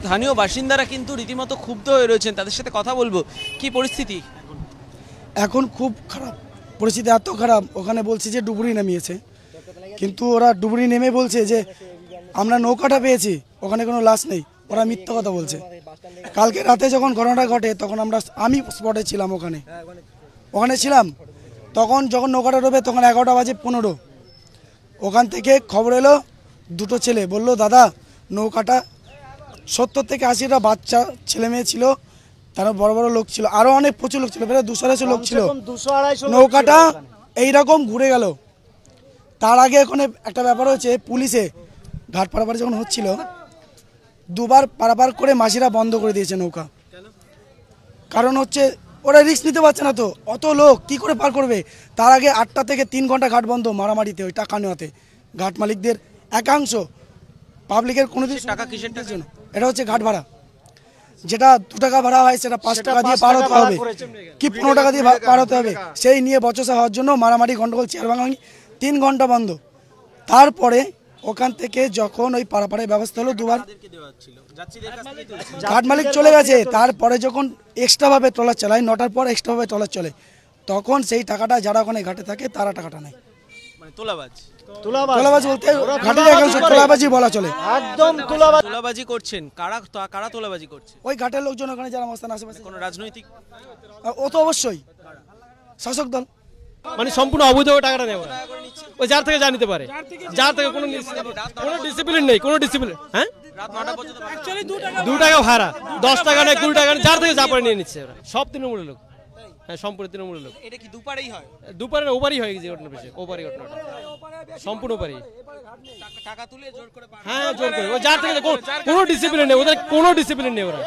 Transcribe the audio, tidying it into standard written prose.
স্থানীয় বাসিন্দারা কিন্তু রীতিমতো ক্ষুব্ধ হয়ে রয়েছেন, তাদের সাথে কথা বলবো। কি পরিস্থিতি এখন? খুব খারাপ পরিস্থিতি, এত খারাপ ওখানে বলছে যে ডুবুরি নামিয়েছে, কিন্তু ওরা ডুবুরি নেমে বলছে যে আমরা নৌকাটা পেয়েছি, ওখানে কোনো লাশ নেই। ওরা মিথ্যা কথা বলছে। কালকে রাতে যখন ঘটনাটা ঘটে তখন আমি স্পটে ছিলাম, ওখানে ছিলাম। তখন যখন নৌকাটা ডোবে তখন 11:15 ওখান থেকে খবর এলো, দুটো ছেলে বলল দাদা নৌকাটা 70 থেকে 80টা বাচ্চা ছেলে মেয়ে ছিল, তারা বড় বড় লোক ছিল, আরো অনেক প্রচুর লোক ছিল, প্রায় 200-250 লোক ছিল। নৌকাটা এইরকম ঘুরে গেল। তার আগে ওখানে একটা ব্যাপার হচ্ছে, পুলিশে ঘাট পারাপার যখন হচ্ছিল দুবার পারাপার করে মাঝিরা বন্ধ করে দিয়েছে নৌকা। কারণ হচ্ছে ওরা রিস্ক নিতে পারছে না, তো অত লোক কি করে পার করবে। তার আগে 8টা থেকে 3 ঘন্টা ঘাট বন্ধ মারামারিতে, ওই টাকা নেওয়াতে ঘাট মালিকদের একাংশ। পাবলিকের কোনো টাকা কিসের জন্য? এটা হচ্ছে ঘাট ভাড়া, যেটা 2 টাকা ভাড়া হয় সেটা 5 টাকা দিয়ে পার হতে হবে, কি 15 টাকা দিয়ে পার হতে হবে। সেই নিয়ে বচসা হওয়ার জন্য মারামারি গন্ডগোল, চেয়ার ভাঙাভাঙি, 3 ঘন্টা বন্ধ। তারপরে ওখান থেকে যখন ওই পারাপারের ব্যবস্থা হলো, দুবার ঘাট মালিক চলে গেছে। তারপরে যখন এক্সট্রাভাবে ট্রলার চালায়, 9টার পর এক্সট্রাভাবে ট্রলার চলে, তখন সেই টাকাটা যারা ওখানে ঘাটে থাকে তারা টাকাটা নেয়। তোলাবাজ বলতে ঘাটের একাংশ তোলাবাজি বলা চলে। একদম তোলাবাজি করছেন কারা তোলাবাজি করছে? ওই ঘাটের লোকজন ওখানে যারা অবস্থান আশেপাশে। কোনো রাজনৈতিক? ও তো অবশ্যই শাসক দল। মানে সম্পূর্ণ অবৈধ টাকাটা নেওয়া, ওই যার থেকে যা নিতে পারে, যার থেকে কোনো ডিসিপ্লিন নেই, কোনো ডিসিপ্লিন। হ্যাঁ, 2 টাকা ভাড়া, 10 টাকা নেই, 20 টাকা নেই, যার থেকে যা পারে নিয়ে নিচ্ছে ওরা। সব তৃণমূলের লোক। হ্যাঁ, সম্পূর্ণ তৃণমূলের লোক। এটা কি দুপারেই হয়? দুপারে ওপারই হয়ে গেছে ঘটনা, বেশি ওপারই ঘটনাটা সম্পূর্ণ ওপারই। টাকা তুলে জোর করে? হ্যাঁ, জোর করে। ও যার থেকে কোনো ডিসিপ্লিন নেই, ওদের কোনো ডিসিপ্লিন নেই ওরা।